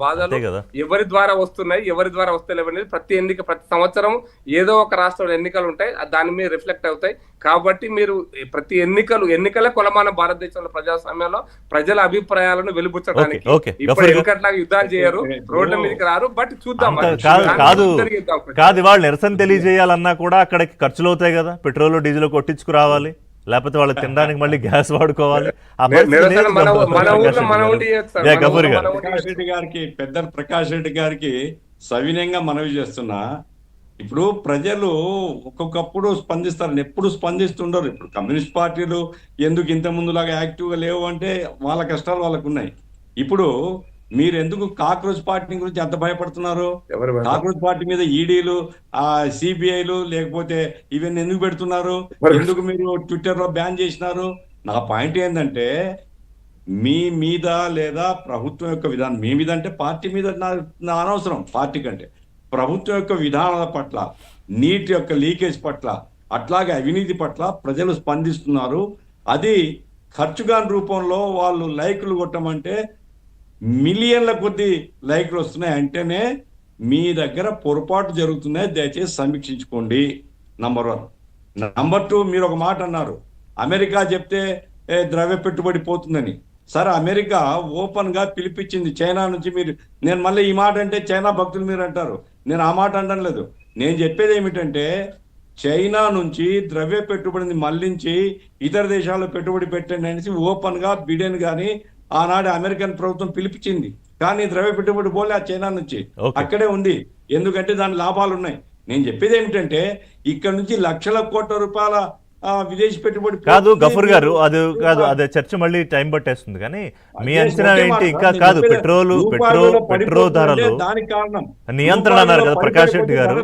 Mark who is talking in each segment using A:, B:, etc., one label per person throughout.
A: బాధలు
B: కదా.
A: ఎవరి ద్వారా వస్తున్నాయి, ఎవరి ద్వారా వస్తలేవు అనేది ప్రతి సంవత్సరం ఏదో ఒక రాష్ట్రంలో ఎన్నికలు ఉంటాయి, దాని మీద రిఫ్లెక్ట్ అవుతాయి. కాబట్టి మీరు ప్రతి ఎన్నికలే కొలమాన భారతదేశంలో ప్రజాస్వామ్యంలో ప్రజల అభిప్రాయాలను వెలుబుచ్చడానికి. ఇప్పుడు వెనకట్లాగా యుద్ధాలు చేయరు, రోడ్ల మీదకి రారు. బట్ చూద్దాం,
B: కాదు ఇవాళ నిరసన తెలియజేయాలన్నా కూడా అక్కడికి ఖర్చులు అవుతాయి కదా, పెట్రోల్ డీజిల్ కొట్టించుకురావాలి, లేకపోతే వాళ్ళు తినడానికి మళ్ళీ గ్యాస్ వాడుకోవాలి.
C: ప్రకాష్ రెడ్డి గారికి సవినయంగా మనవి చేస్తున్నా, ఇప్పుడు ప్రజలు ఒక్కొక్కప్పుడు స్పందిస్తారు, ఎప్పుడు స్పందిస్తుండరు. ఇప్పుడు కమ్యూనిస్ట్ పార్టీలు ఎందుకు ఇంత ముందులాగా యాక్టివ్గా లేవు అంటే వాళ్ళ కష్టాలు వాళ్ళకు ఉన్నాయి. ఇప్పుడు మీరు ఎందుకు కాక్రోచ్ పార్టీ గురించి ఎంత భయపడుతున్నారు? కాక్రోచ్ పార్టీ మీద ఈడీలు, సిబిఐలు లేకపోతే ఇవన్నీ ఎందుకు పెడుతున్నారు? ఎందుకు మీరు ట్విట్టర్ లో బ్యాన్ చేసినారు? నా పాయింట్ ఏంటంటే, మీ మీద లేదా ప్రభుత్వం యొక్క విధానం, మీ మీద అంటే పార్టీ మీద నా అనవసరం, పార్టీ కంటే ప్రభుత్వం యొక్క విధానాల పట్ల, నీటి యొక్క లీకేజ్ పట్ల, అట్లాగే అవినీతి పట్ల ప్రజలు స్పందిస్తున్నారు. అది ఖర్చుగాని రూపంలో వాళ్ళు లైకులు కొట్టమంటే మిలియన్ల కొద్ది లైక్లు వస్తున్నాయి అంటేనే మీ దగ్గర పొరపాటు జరుగుతున్నాయి, దయచేసి సమీక్షించుకోండి. నంబర్ 1. నంబర్ 2, మీరు ఒక మాట అన్నారు, అమెరికా చెప్తే ద్రవ్య పెట్టుబడి పోతుందని. సరే, అమెరికా ఓపెన్ గా పిలిపించింది చైనా నుంచి. నేను మళ్ళీ ఈ మాట అంటే చైనా భక్తులు మీరు అంటారు, నేను ఆ మాట అనడం లేదు. నేను చెప్పేది ఏమిటంటే, చైనా నుంచి ద్రవ్య పెట్టుబడిని మళ్లించి ఇతర దేశాల్లో పెట్టుబడి పెట్టండి అనేసి ఓపెన్ గా బిడెన్ గాని ఆనాడు అమెరికన్ ప్రభుత్వం పిలిపించింది. కానీ ద్రవ్య పెట్టుబడి పోలే ఆ చైనా నుంచి, అక్కడే ఉంది. ఎందుకంటే దాని లాభాలు ఉన్నాయి. నేను చెప్పేది ఏమిటంటే, ఇక్కడ నుంచి లక్షల కోట్ల రూపాయల విదేశీ పెట్టుబడి
B: కాదు గఫూర్ గారు, అది కాదు, అదే చర్చ మళ్ళీ టైం పట్టేస్తుంది. కానీ మీ అంచనా ఏంటి? ఇంకా కాదు, పెట్రోల్ ధరలు
C: దానికి కారణం
B: నియంత్రణ అన్నారు కదా ప్రకాష్ రెడ్డి గారు.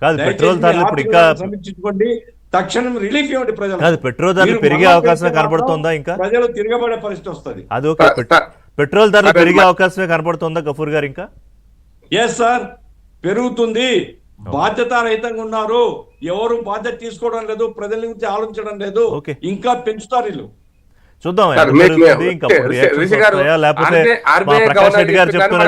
B: కాదు, పెట్రోల్ ధరలు ఇప్పుడు ఇంకా
C: సమీక్షించుకోండి, తక్షణం రిలీఫ్ ఇవ్వండి ప్రజలు.
B: కాదు, పెట్రోల్ ధరలు పెరిగే అవకాశం కనబడుతుందా? ఇంకా
C: ప్రజలు తిరగబడే పరిస్థితి వస్తుంది.
B: అది ఓకే, పెట్రోల్ ధరలు పెరిగే అవకాశమే కనబడుతుందా గఫూర్ గారు? ఇంకా
C: ఎస్ సార్, పెరుగుతుంది. బాధ్యత రహితంగా ఉన్నారు, ఎవరు బాధ్యత తీసుకోవడం లేదు, ప్రజల గురించి ఆలోచించడం లేదు, ఇంకా పెంచుతారు వీళ్ళు.
B: చూద్దాం. లేకపోతే ప్రకాష్ రెడ్డి గారు చెప్తున్నారు